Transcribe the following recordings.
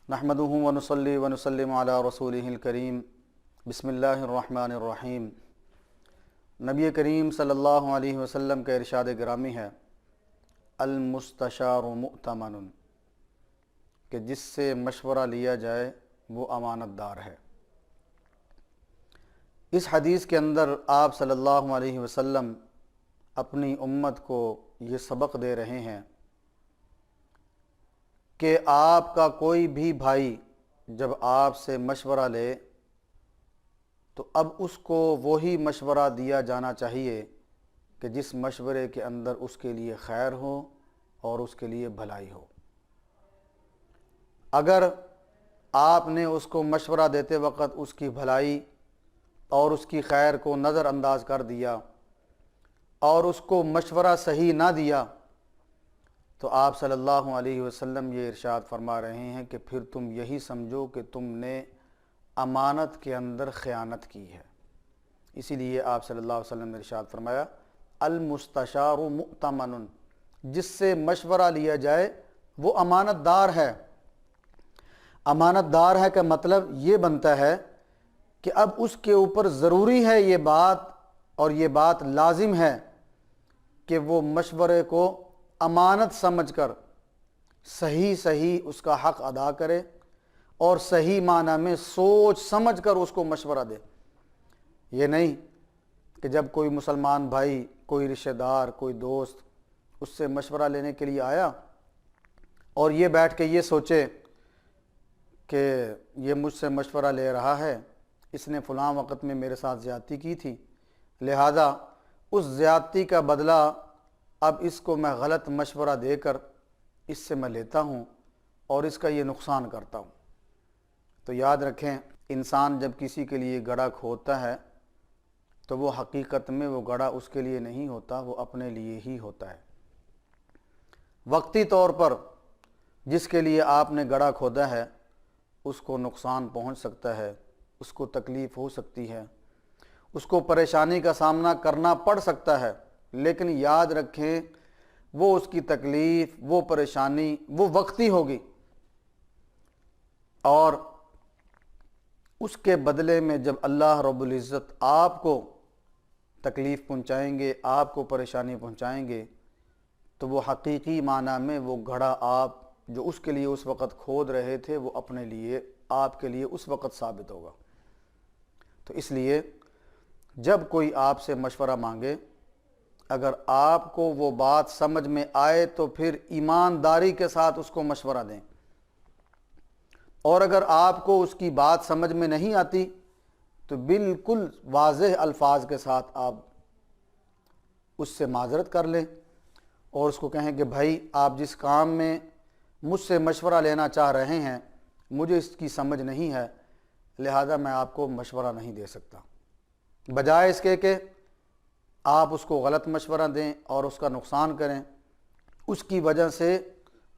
نحمدہ ونصلی ونسلم علی رسولہ الکریم بسم اللہ الرحمن الرحیم۔ نبی کریم صلی اللہ علیہ وسلم کا ارشاد گرامی ہے، المستشار مؤتمن، کہ جس سے مشورہ لیا جائے وہ امانت دار ہے۔ اس حدیث کے اندر آپ صلی اللہ علیہ وسلم اپنی امت کو یہ سبق دے رہے ہیں کہ آپ کا کوئی بھی بھائی جب آپ سے مشورہ لے تو اب اس کو وہی مشورہ دیا جانا چاہیے کہ جس مشورے کے اندر اس کے لیے خیر ہو اور اس کے لیے بھلائی ہو۔ اگر آپ نے اس کو مشورہ دیتے وقت اس کی بھلائی اور اس کی خیر کو نظر انداز کر دیا اور اس کو مشورہ صحیح نہ دیا تو آپ صلی اللہ علیہ وسلم یہ ارشاد فرما رہے ہیں کہ پھر تم یہی سمجھو کہ تم نے امانت کے اندر خیانت کی ہے۔ اسی لیے آپ صلی اللہ علیہ وسلم نے ارشاد فرمایا، المستشار مؤتمن، جس سے مشورہ لیا جائے وہ امانت دار ہے۔ امانت دار ہے کا مطلب یہ بنتا ہے کہ اب اس کے اوپر ضروری ہے یہ بات، اور یہ بات لازم ہے کہ وہ مشورے کو امانت سمجھ کر صحیح اس کا حق ادا کرے اور صحیح معنی میں سوچ سمجھ کر اس کو مشورہ دے۔ یہ نہیں کہ جب کوئی مسلمان بھائی، کوئی رشتہ دار، کوئی دوست اس سے مشورہ لینے کے لیے آیا اور یہ بیٹھ کے یہ سوچے کہ یہ مجھ سے مشورہ لے رہا ہے، اس نے فلاں وقت میں میرے ساتھ زیادتی کی تھی، لہذا اس زیادتی کا بدلہ اب اس کو میں غلط مشورہ دے کر اس سے میں لیتا ہوں اور اس کا یہ نقصان کرتا ہوں۔ تو یاد رکھیں، انسان جب کسی کے لیے گڑھا کھودتا ہے تو وہ حقیقت میں وہ گڑھا اس کے لیے نہیں ہوتا، وہ اپنے لیے ہی ہوتا ہے۔ وقتی طور پر جس کے لیے آپ نے گڑھا کھودا ہے اس کو نقصان پہنچ سکتا ہے، اس کو تکلیف ہو سکتی ہے، اس کو پریشانی کا سامنا کرنا پڑ سکتا ہے، لیکن یاد رکھیں وہ اس کی تکلیف، وہ پریشانی وہ وقتی ہوگی، اور اس کے بدلے میں جب اللہ رب العزت آپ کو تکلیف پہنچائیں گے، آپ کو پریشانی پہنچائیں گے، تو وہ حقیقی معنی میں وہ گھڑا آپ جو اس کے لیے اس وقت کھود رہے تھے وہ اپنے لیے، آپ کے لیے اس وقت ثابت ہوگا۔ تو اس لیے جب کوئی آپ سے مشورہ مانگے، اگر آپ کو وہ بات سمجھ میں آئے تو پھر ایمانداری کے ساتھ اس کو مشورہ دیں، اور اگر آپ کو اس کی بات سمجھ میں نہیں آتی تو بالکل واضح الفاظ کے ساتھ آپ اس سے معذرت کر لیں اور اس کو کہیں کہ بھائی آپ جس کام میں مجھ سے مشورہ لینا چاہ رہے ہیں مجھے اس کی سمجھ نہیں ہے، لہذا میں آپ کو مشورہ نہیں دے سکتا، بجائے اس کے کہ آپ اس کو غلط مشورہ دیں اور اس کا نقصان کریں، اس کی وجہ سے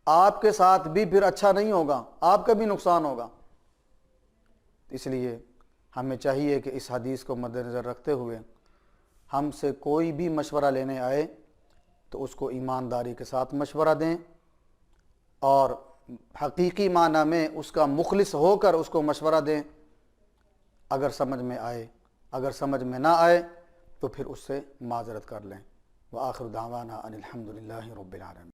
آپ کے ساتھ بھی پھر اچھا نہیں ہوگا، آپ کا بھی نقصان ہوگا۔ اس لیے ہمیں چاہیے کہ اس حدیث کو مد نظر رکھتے ہوئے ہم سے کوئی بھی مشورہ لینے آئے تو اس کو ایمانداری کے ساتھ مشورہ دیں اور حقیقی معنی میں اس کا مخلص ہو کر اس کو مشورہ دیں، اگر سمجھ میں آئے، اگر سمجھ میں نہ آئے تو پھر اس سے معذرت کر لیں۔ وآخر دعوانا ان الحمد للہ رب العالمین۔